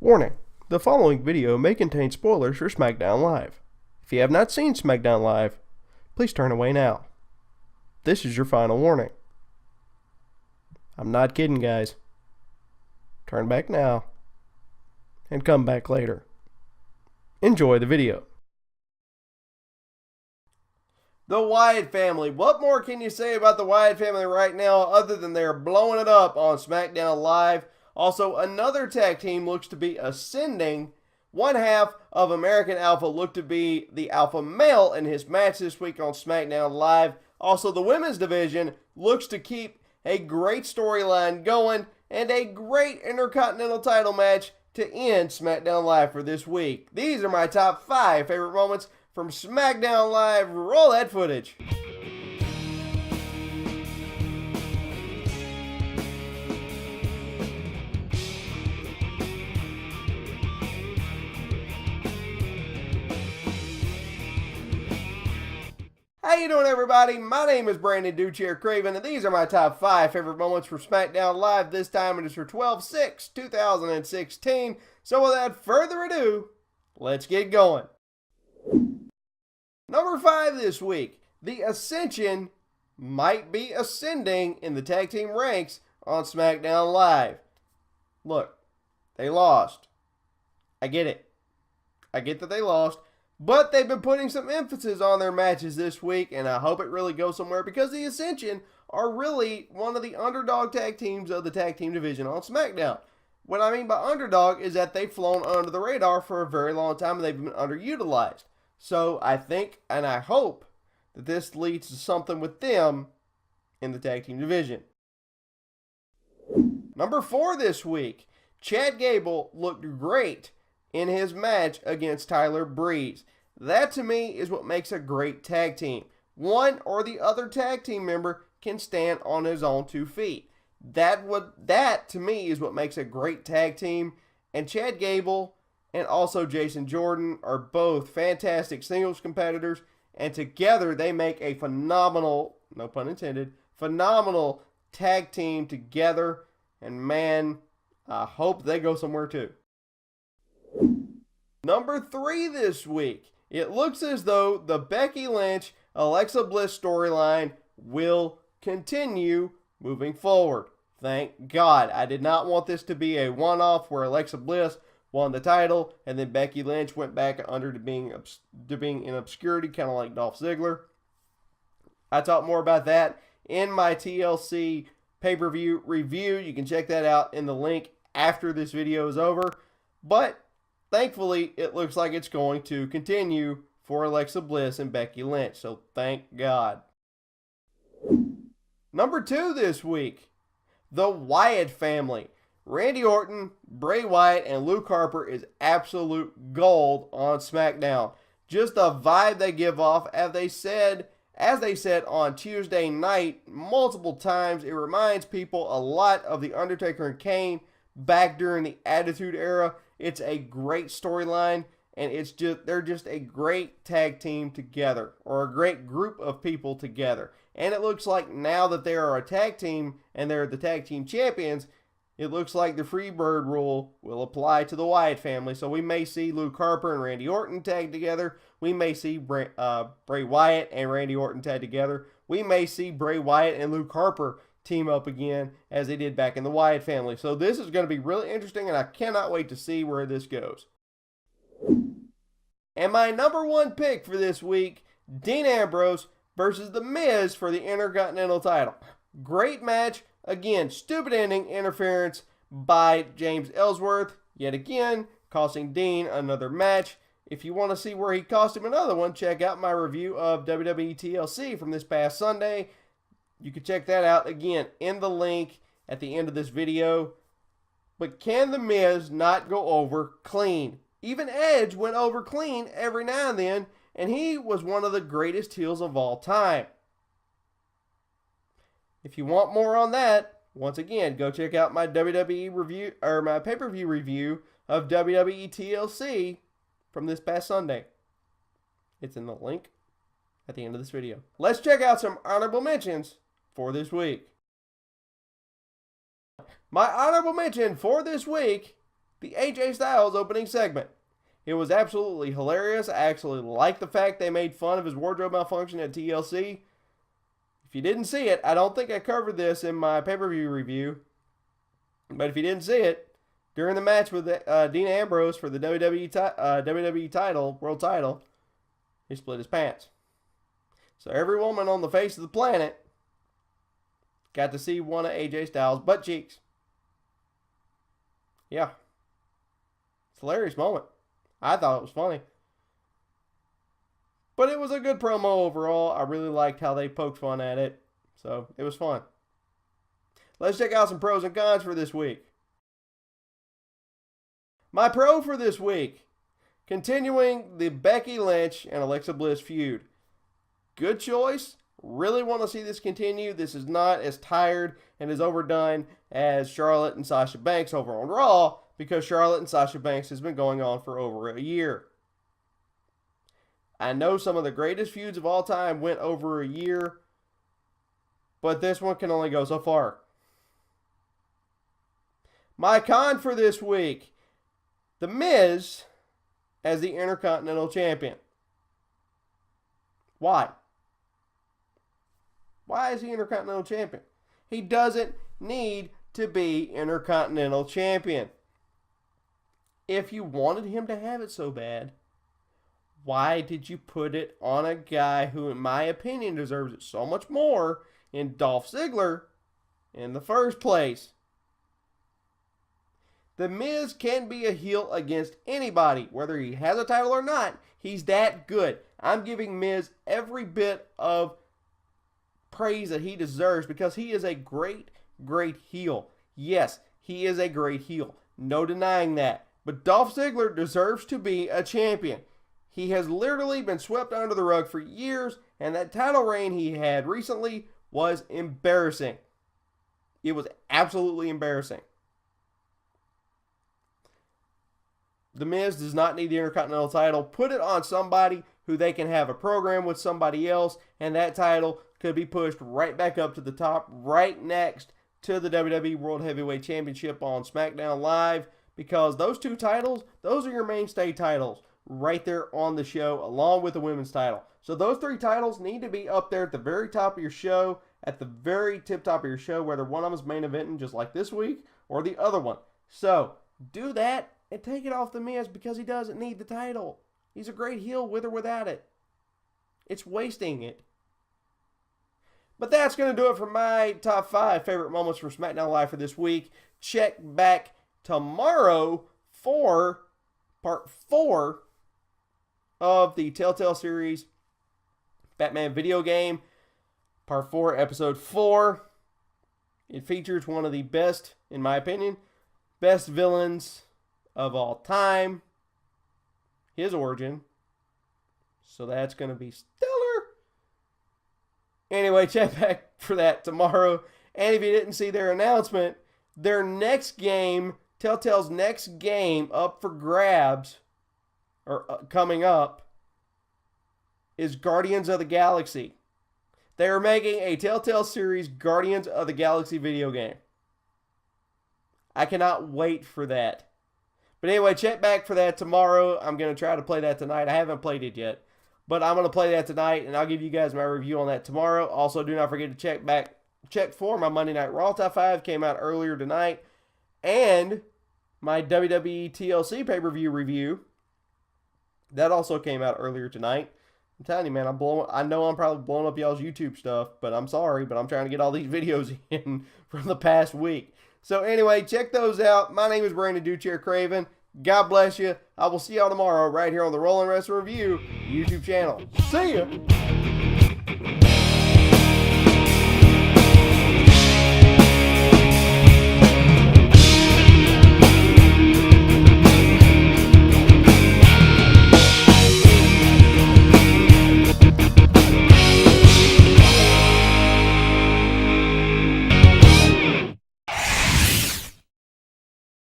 Warning, the following video may contain spoilers for Smackdown Live. If you have not seen Smackdown Live, please turn away now. This is your final warning. I'm not kidding, guys. Turn back now and come back later. Enjoy the video. The Wyatt family. What more can you say about the Wyatt family right now other than they're blowing it up on Smackdown Live? Also, another tag team looks to be ascending. One half of American Alpha looked to be the alpha male in his match this week on SmackDown Live. Also, the women's division looks to keep a great storyline going and a great Intercontinental title match to end SmackDown Live for this week. These are my top 5 favorite moments from SmackDown Live. Roll that footage. How you doing, everybody? My name is Brandon Duchair Craven, and these are my top 5 favorite moments from SmackDown Live. This time it is for 12/6/2016. So without further ado, let's get going. Number 5 this week, the Ascension might be ascending in the tag team ranks on SmackDown Live. Look, they lost. I get it. I get that they lost. But they've been putting some emphasis on their matches this week, and I hope it really goes somewhere because the Ascension are really one of the underdog tag teams of the tag team division on SmackDown. What I mean by underdog is that they've flown under the radar for a very long time and they've been underutilized. So I think and I hope that this leads to something with them in the tag team division. Number 4 this week, Chad Gable looked great in his match against Tyler Breeze. That to me is what makes a great tag team. One or the other tag team member can stand on his own 2 feet. That to me is what makes a great tag team. And Chad Gable and also Jason Jordan are both fantastic singles competitors, and together they make a phenomenal, no pun intended, phenomenal tag team together. And man, I hope they go somewhere too. Number 3 this week. It looks as though the Becky Lynch, Alexa Bliss storyline will continue moving forward. Thank God. I did not want this to be a one-off where Alexa Bliss won the title and then Becky Lynch went back under to being in obscurity, kind of like Dolph Ziggler. I talked more about that in my TLC pay-per-view review. You can check that out in the link after this video is over. But thankfully, it looks like it's going to continue for Alexa Bliss and Becky Lynch, so thank God. Number 2 this week, the Wyatt family. Randy Orton, Bray Wyatt, and Luke Harper is absolute gold on SmackDown. Just the vibe they give off, as they said on Tuesday night multiple times, it reminds people a lot of The Undertaker and Kane back during the Attitude Era. It's a great storyline, and they're just a great tag team together, or a great group of people together. And it looks like now that they are a tag team and they're the tag team champions, it looks like the Freebird rule will apply to the Wyatt family. So we may see Luke Harper and Randy Orton tag together. We may see Bray Wyatt and Randy Orton tag together. We may see Bray Wyatt and Luke Harper team up again as they did back in the Wyatt family. So this is going to be really interesting, and I cannot wait to see where this goes. And my number 1 pick for this week, Dean Ambrose versus The Miz for the Intercontinental title. Great match. Again, stupid ending interference by James Ellsworth, yet again, costing Dean another match. If you want to see where he cost him another one, check out my review of WWE TLC from this past Sunday. You can check that out again in the link at the end of this video. But can The Miz not go over clean? Even Edge went over clean every now and then, and he was one of the greatest heels of all time. If you want more on that, once again, go check out my WWE review, or my pay-per-view review of WWE TLC from this past Sunday. It's in the link at the end of this video. Let's check out some honorable mentions for this week. My honorable mention for this week the AJ Styles opening segment. It was absolutely hilarious. I actually like the fact they made fun of his wardrobe malfunction at TLC. If you didn't see it, I don't think I covered this in my pay-per-view review. But if you didn't see it, during the match with Dean Ambrose for the WWE title, world title, he split his pants. So every woman on the face of the planet got to see one of AJ Styles' butt cheeks. Yeah. It's a hilarious moment. I thought it was funny. But it was a good promo overall. I really liked how they poked fun at it. So it was fun. Let's check out some pros and cons for this week. My pro for this week, continuing the Becky Lynch and Alexa Bliss feud. Good choice. Really want to see this continue. This is not as tired and as overdone as Charlotte and Sasha Banks over on Raw, because Charlotte and Sasha Banks has been going on for over a year. I know some of the greatest feuds of all time went over a year, but this one can only go so far. My con for this week, The Miz as the Intercontinental Champion. Why? Why is he Intercontinental Champion? He doesn't need to be Intercontinental Champion. If you wanted him to have it so bad, why did you put it on a guy who, in my opinion, deserves it so much more in Dolph Ziggler in the first place? The Miz can be a heel against anybody, whether he has a title or not. He's that good. I'm giving Miz every bit of praise that he deserves because he is a great, great heel. Yes, he is a great heel. No denying that. But Dolph Ziggler deserves to be a champion. He has literally been swept under the rug for years, and that title reign he had recently was embarrassing. It was absolutely embarrassing. The Miz does not need the Intercontinental title. Put it on somebody who they can have a program with somebody else, and that title could be pushed right back up to the top, right next to the WWE World Heavyweight Championship on Smackdown Live, because those two titles, those are your mainstay titles right there on the show, along with the women's title. So those three titles need to be up there at the very top of your show, at the very tip top of your show, whether one of them is main eventing just like this week, or the other one. So do that and take it off The Miz, because he doesn't need the title. He's a great heel with or without it. It's wasting it. But that's going to do it for my top 5 favorite moments from SmackDown Live for this week. Check back tomorrow for part 4 of the Telltale series Batman video game. Part 4, episode 4. It features one of the best, in my opinion, best villains of all time. His origin. So that's going to be stellar. Anyway, check back for that tomorrow. And if you didn't see their announcement, their next game, Telltale's next game up for grabs, or coming up, is Guardians of the Galaxy. They are making a Telltale series Guardians of the Galaxy video game. I cannot wait for that. But anyway, check back for that tomorrow. I'm going to try to play that tonight. I haven't played it yet, but I'm going to play that tonight, and I'll give you guys my review on that tomorrow. Also, do not forget to check for my Monday Night Raw Top 5, came out earlier tonight, and my WWE TLC pay-per-view review, that also came out earlier tonight. I'm telling you, man, I know I'm probably blowing up y'all's YouTube stuff, but I'm sorry, but I'm trying to get all these videos in from the past week. So anyway, check those out. My name is Brandon Duchair Craven. God bless you. I will see y'all tomorrow right here on the Rolling Wrestling Review YouTube channel. See ya!